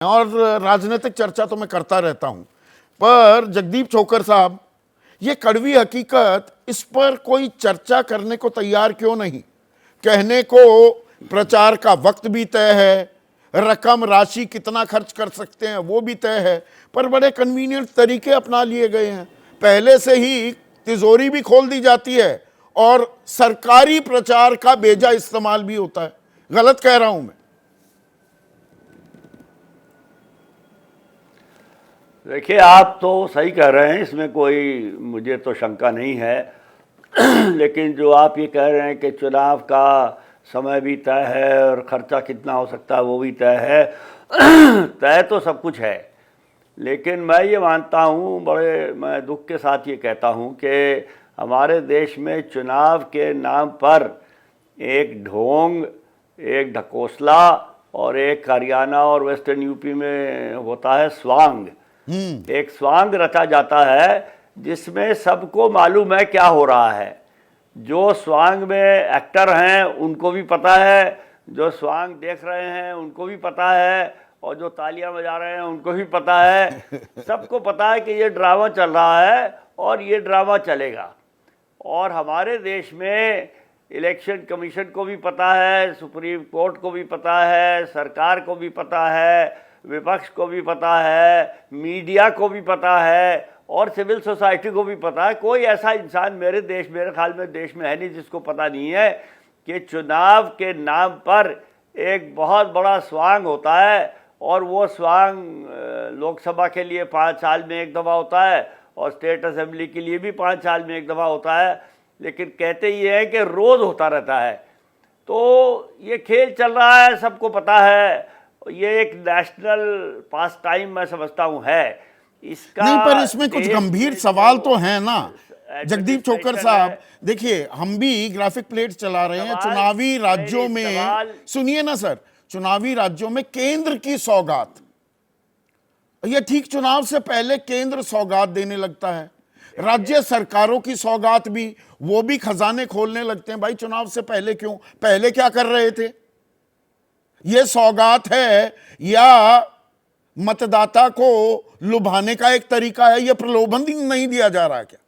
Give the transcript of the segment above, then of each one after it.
और राजनीतिक चर्चा तो मैं करता रहता हूं, पर जगदीप छोकर साहब, ये कड़वी हकीकत, इस पर कोई चर्चा करने को तैयार क्यों नहीं? कहने को प्रचार का वक्त भी तय है, रकम राशि कितना खर्च कर सकते हैं वो भी तय है, पर बड़े कन्वीनियंट तरीके अपना लिए गए हैं। पहले से ही तिजोरी भी खोल दी जाती है और सरकारी प्रचार का बेजा इस्तेमाल भी होता है। गलत कह रहा हूं मैं? देखिए, आप तो सही कह रहे हैं, इसमें कोई मुझे तो शंका नहीं है। लेकिन जो आप ये कह रहे हैं कि चुनाव का समय भी तय है और खर्चा कितना हो सकता है वो भी तय है, तय तो सब कुछ है। लेकिन मैं ये मानता हूँ, मैं दुख के साथ ये कहता हूँ कि हमारे देश में चुनाव के नाम पर एक ढोंग, एक ढकोसला और एक हरियाणा और वेस्टर्न यूपी में होता है स्वांग। एक स्वांग रचा जाता है जिसमें सबको मालूम है क्या हो रहा है। जो स्वांग में एक्टर हैं उनको भी पता है, जो स्वांग देख रहे हैं उनको भी पता है, और जो तालियां बजा रहे हैं उनको भी पता है। सबको पता है कि ये ड्रामा चल रहा है और ये ड्रामा चलेगा। और हमारे देश में इलेक्शन कमीशन को भी पता है, सुप्रीम कोर्ट को भी पता है, सरकार को भी पता है, विपक्ष को भी पता है, मीडिया को भी पता है और सिविल सोसाइटी को भी पता है। कोई ऐसा इंसान मेरे ख्याल में देश में है नहीं जिसको पता नहीं है कि चुनाव के नाम पर एक बहुत बड़ा स्वांग होता है, और वो स्वांग लोकसभा के लिए 5 साल में एक दफ़ा होता है और स्टेट असेंबली के लिए भी 5 साल में एक दफ़ा होता है। लेकिन कहते ये हैं कि रोज़ होता रहता है। तो ये खेल चल रहा है, सबको पता है। ये एक नेशनल पास टाइम मैं समझता हूँ है इसका। नहीं, पर इसमें कुछ गंभीर सवाल तो हैं ना जगदीप छोकर साहब। देखिए, हम भी ग्राफिक प्लेट चला रहे हैं। चुनावी राज्यों में, सुनिए ना सर, चुनावी राज्यों में केंद्र की सौगात, ये ठीक चुनाव से पहले केंद्र सौगात देने लगता है। राज्य सरकारों की सौगात भी, वो भी खजाने खोलने लगते हैं। भाई चुनाव से पहले क्यों? पहले क्या कर रहे थे? ये सौगात है या मतदाता को लुभाने का एक तरीका है? यह प्रलोभन नहीं दिया जा रहा क्या?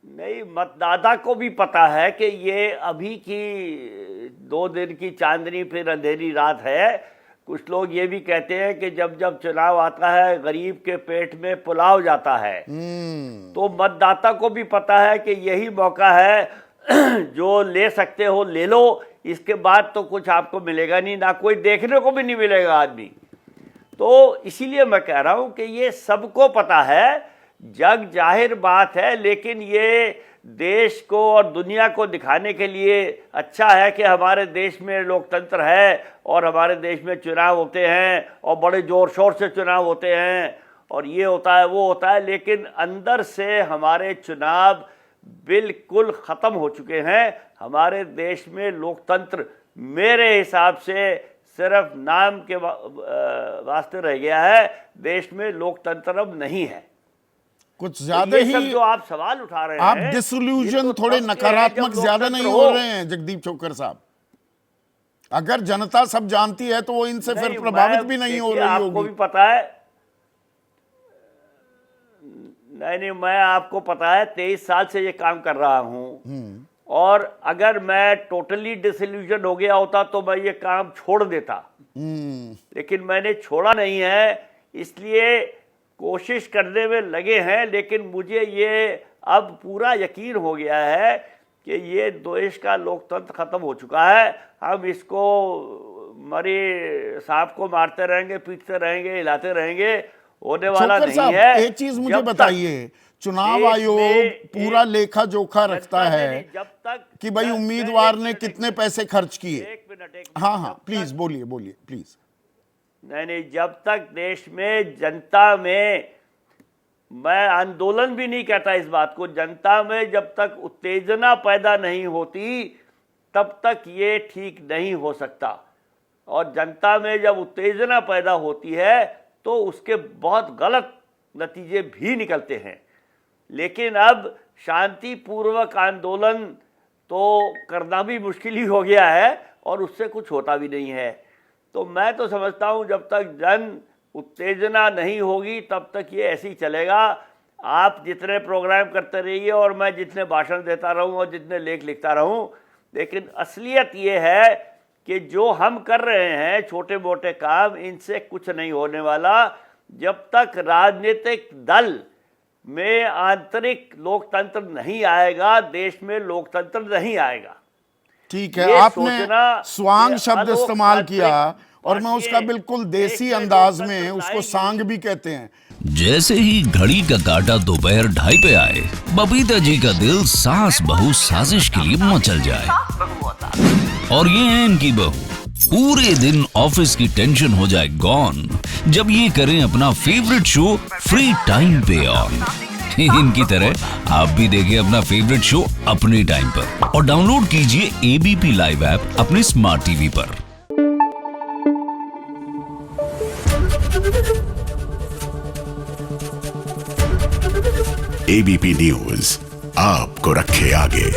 नहीं, मतदाता को भी पता है कि ये अभी की 2 दिन की चांदनी फिर अंधेरी रात है। कुछ लोग ये भी कहते हैं कि जब जब चुनाव आता है गरीब के पेट में पुलाव जाता है। तो मतदाता को भी पता है कि यही मौका है, जो ले सकते हो ले लो, इसके बाद तो कुछ आपको मिलेगा नहीं, ना कोई देखने को भी नहीं मिलेगा आदमी। तो इसीलिए मैं कह रहा हूं कि ये सबको पता है, जग जाहिर बात है। लेकिन ये देश को और दुनिया को दिखाने के लिए अच्छा है कि हमारे देश में लोकतंत्र है और हमारे देश में चुनाव होते हैं और बड़े ज़ोर शोर से चुनाव होते हैं और ये होता है वो होता है। लेकिन अंदर से हमारे चुनाव बिल्कुल ख़त्म हो चुके हैं। हमारे देश में लोकतंत्र मेरे हिसाब से सिर्फ नाम के वास्ते रह गया है। देश में लोकतंत्र अब नहीं है। कुछ ज्यादा ही सब जो आप सवाल उठा रहे हैं, आप डिसोल्यूशन थोड़े नकारात्मक ज्यादा नहीं हो रहे हैं जगदीप छोकर साहब? अगर जनता सब जानती है तो वो इनसे फिर प्रभावित भी नहीं हो रही होगी। आपको भी पता है। नहीं, मैं आपको पता है 23 साल से ये काम कर रहा हूं, और अगर मैं टोटली डिसइल्यूजन हो गया होता तो मैं ये काम छोड़ देता। लेकिन मैंने छोड़ा नहीं है, इसलिए कोशिश करने में लगे हैं। लेकिन मुझे ये अब पूरा यकीन हो गया है कि ये देश का लोकतंत्र खत्म हो चुका है। हम इसको मरे सांप को मारते रहेंगे, पीटते रहेंगे, हिलाते रहेंगे, होने वाला नहीं है। एक चीज मुझे बताइए, चुनाव आयोग पूरा लेखा जोखा रखता है जब तक कि भाई उम्मीदवार ने कितने पैसे खर्च किए। एक मिनट, हाँ, प्लीज बोलिए प्लीज। नहीं, जब तक देश में जनता में, मैं आंदोलन भी नहीं कहता इस बात को, जनता में जब तक उत्तेजना पैदा नहीं होती तब तक ये ठीक नहीं हो सकता। और जनता में जब उत्तेजना पैदा होती है तो उसके बहुत गलत नतीजे भी निकलते हैं। लेकिन अब शांतिपूर्वक आंदोलन तो करना भी मुश्किल ही हो गया है और उससे कुछ होता भी नहीं है। तो मैं तो समझता हूँ जब तक जन उत्तेजना नहीं होगी तब तक ये ऐसे ही चलेगा। आप जितने प्रोग्राम करते रहिए और मैं जितने भाषण देता रहूं और जितने लेख लिखता रहूं, लेकिन असलियत ये है कि जो हम कर रहे हैं छोटे मोटे काम, इनसे कुछ नहीं होने वाला जब तक राजनीतिक दल में आंतरिक लोकतंत्र नहीं आएगा, देश में लोकतंत्र नहीं आएगा। ठीक है, ये आपने सोचना स्वांग कि शब्द इस्तेमाल किया और मैं उसका भारतीय बिल्कुल देसी देश में अंदाज में लोकतंत्र उसको लाएगी। सांग भी कहते हैं। जैसे ही घड़ी का काटा दोपहर 2:30 पे आए, बबीता जी का दिल सास बहू साजिश के लिए मचल जाए। और ये है इनकी बहू, पूरे दिन ऑफिस की टेंशन हो जाए गॉन जब ये करें अपना फेवरेट शो फ्री टाइम पे ऑन। इनकी तरह आप भी देखिए अपना फेवरेट शो अपने टाइम पर और डाउनलोड कीजिए एबीपी लाइव ऐप अपने स्मार्ट टीवी पर। एबीपी न्यूज आपको रखे आगे।